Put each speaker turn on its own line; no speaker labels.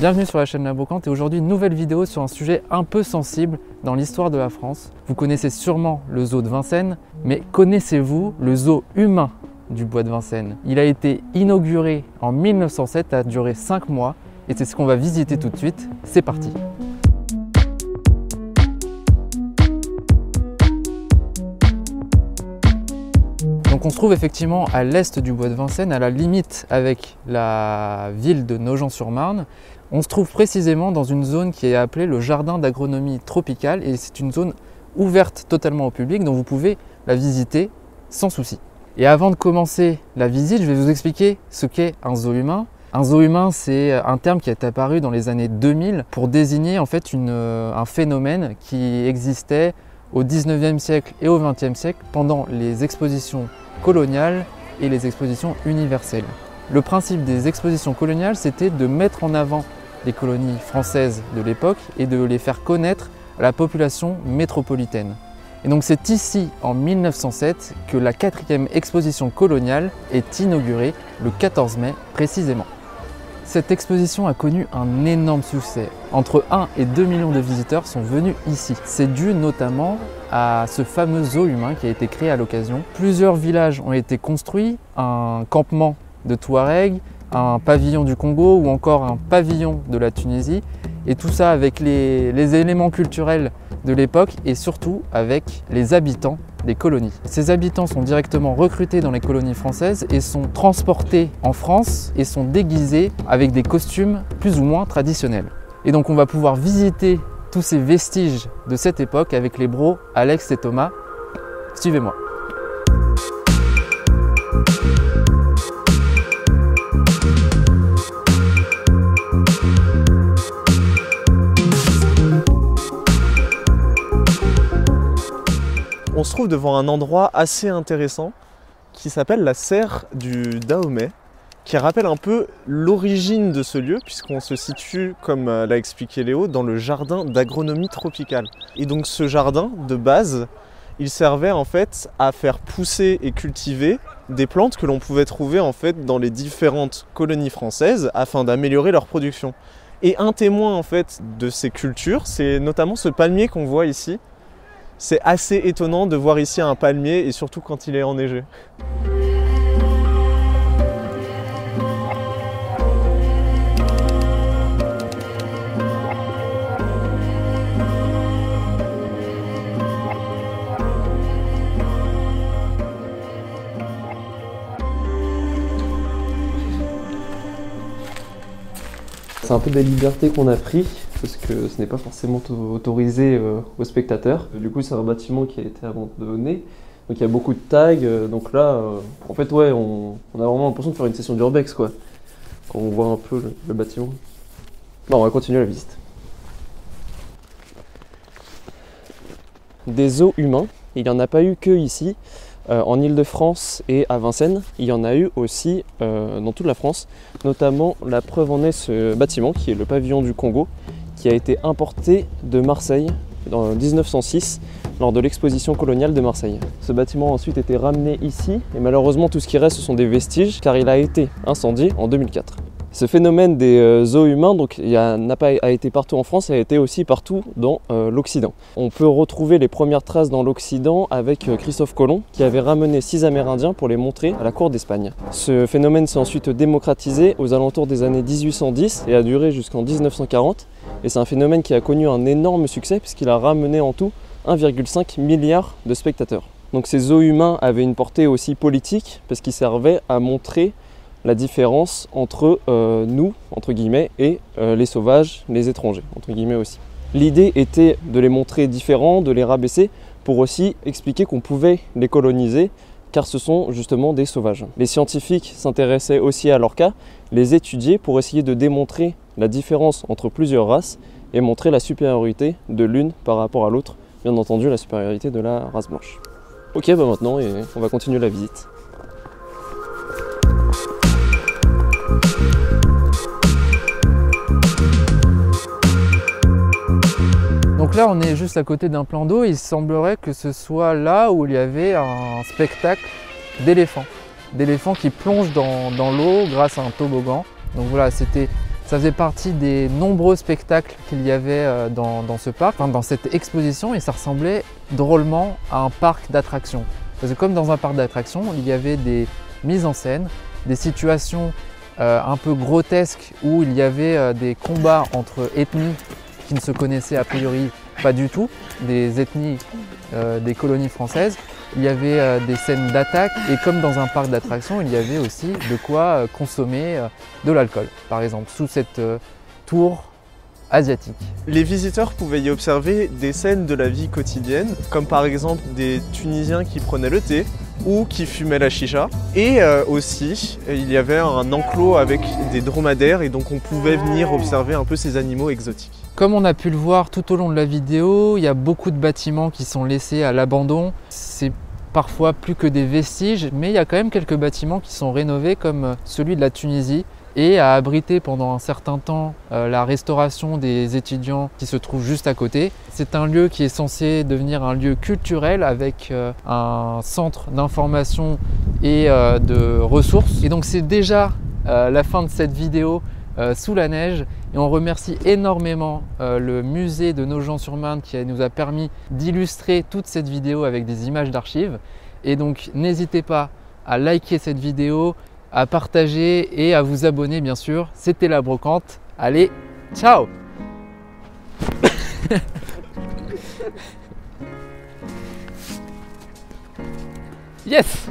Bienvenue sur la chaîne La Brocante et aujourd'hui une nouvelle vidéo sur un sujet un peu sensible dans l'histoire de la France. Vous connaissez sûrement le zoo de Vincennes, mais connaissez-vous le zoo humain du bois de Vincennes? Il a été inauguré en 1907, a duré 5 mois et c'est ce qu'on va visiter tout de suite. C'est parti! Donc on se trouve effectivement à l'est du bois de Vincennes, à la limite avec la ville de Nogent-sur-Marne. On se trouve précisément dans une zone qui est appelée le jardin d'agronomie tropicale et c'est une zone ouverte totalement au public, donc vous pouvez la visiter sans souci. Et avant de commencer la visite, je vais vous expliquer ce qu'est un zoo humain. Un zoo humain, c'est un terme qui est apparu dans les années 2000 pour désigner en fait un phénomène qui existait au 19e siècle et au 20e siècle pendant les expositions coloniales et les expositions universelles. Le principe des expositions coloniales, c'était de mettre en avant les colonies françaises de l'époque et de les faire connaître à la population métropolitaine. Et donc c'est ici, en 1907, que la 4e exposition coloniale est inaugurée, le 14 mai précisément. Cette exposition a connu un énorme succès. Entre 1 et 2 millions de visiteurs sont venus ici. C'est dû notamment à ce fameux zoo humain qui a été créé à l'occasion. Plusieurs villages ont été construits, un campement de Touareg, un pavillon du Congo ou encore un pavillon de la Tunisie. Et tout ça avec les éléments culturels de l'époque et surtout avec les habitants des colonies. Ces habitants sont directement recrutés dans les colonies françaises et sont transportés en France et sont déguisés avec des costumes plus ou moins traditionnels. Et donc on va pouvoir visiter tous ces vestiges de cette époque avec les bros Alex et Thomas. Suivez-moi.
On se trouve devant un endroit assez intéressant qui s'appelle la serre du Dahomey, qui rappelle un peu l'origine de ce lieu, puisqu'on se situe, comme l'a expliqué Léo, dans le jardin d'agronomie tropicale. Et donc ce jardin, de base, il servait en fait à faire pousser et cultiver des plantes que l'on pouvait trouver en fait dans les différentes colonies françaises afin d'améliorer leur production. Et un témoin en fait de ces cultures, c'est notamment ce palmier qu'on voit ici. C'est assez étonnant de voir ici un palmier et surtout quand il est enneigé.
C'est un peu des libertés qu'on a pris parce que ce n'est pas forcément autorisé aux spectateurs. Du coup, c'est un bâtiment qui a été abandonné. Donc il y a beaucoup de tags. Donc là, en fait, ouais, on a vraiment l'impression de faire une session d'urbex, quoi. Quand on voit un peu le bâtiment. Bon, on va continuer la visite. Des zoos humains, il n'y en a pas eu que ici. En Ile-de-France et à Vincennes, il y en a eu aussi dans toute la France. Notamment, la preuve en est ce bâtiment qui est le pavillon du Congo, qui a été importé de Marseille en 1906 lors de l'exposition coloniale de Marseille. Ce bâtiment a ensuite été ramené ici et malheureusement tout ce qui reste ce sont des vestiges car il a été incendié en 2004. Ce phénomène des zoos humains, donc, n'a pas été partout en France, il a été aussi partout dans l'Occident. On peut retrouver les premières traces dans l'Occident avec Christophe Colomb qui avait ramené 6 Amérindiens pour les montrer à la cour d'Espagne. Ce phénomène s'est ensuite démocratisé aux alentours des années 1810 et a duré jusqu'en 1940. Et c'est un phénomène qui a connu un énorme succès puisqu'il a ramené en tout 1,5 milliard de spectateurs. Donc ces zoos humains avaient une portée aussi politique parce qu'ils servaient à montrer la différence entre nous, entre guillemets, et les sauvages, les étrangers, entre guillemets aussi. L'idée était de les montrer différents, de les rabaisser, pour aussi expliquer qu'on pouvait les coloniser, car ce sont justement des sauvages. Les scientifiques s'intéressaient aussi à leur cas, les étudier pour essayer de démontrer la différence entre plusieurs races et montrer la supériorité de l'une par rapport à l'autre, bien entendu la supériorité de la race blanche. Ok, bah maintenant, on va continuer la visite.
Donc là, on est juste à côté d'un plan d'eau. Il semblerait que ce soit là où il y avait un spectacle d'éléphants. D'éléphants qui plongent dans l'eau grâce à un toboggan. Donc voilà, c'était Ça faisait partie des nombreux spectacles qu'il y avait dans ce parc, dans cette exposition, et ça ressemblait drôlement à un parc d'attractions. Parce que comme dans un parc d'attractions, il y avait des mises en scène, des situations un peu grotesques où il y avait des combats entre ethnies qui ne se connaissaient a priori pas du tout, des ethnies des colonies françaises. Il y avait des scènes d'attaque et comme dans un parc d'attractions, il y avait aussi de quoi consommer de l'alcool, par exemple, sous cette tour asiatique.
Les visiteurs pouvaient y observer des scènes de la vie quotidienne, comme par exemple des Tunisiens qui prenaient le thé ou qui fumaient la chicha. Et aussi, il y avait un enclos avec des dromadaires et donc on pouvait venir observer un peu ces animaux exotiques.
Comme on a pu le voir tout au long de la vidéo, il y a beaucoup de bâtiments qui sont laissés à l'abandon. C'est parfois plus que des vestiges, mais il y a quand même quelques bâtiments qui sont rénovés comme celui de la Tunisie et a abrité pendant un certain temps la restauration des étudiants qui se trouvent juste à côté. C'est un lieu qui est censé devenir un lieu culturel avec un centre d'information et de ressources. Et donc c'est déjà la fin de cette vidéo sous la neige et on remercie énormément le musée de Nogent-sur-Marne qui nous a permis d'illustrer toute cette vidéo avec des images d'archives. Et donc n'hésitez pas à liker cette vidéo, à partager et à vous abonner bien sûr. C'était La Brocante. Allez, ciao. Yes.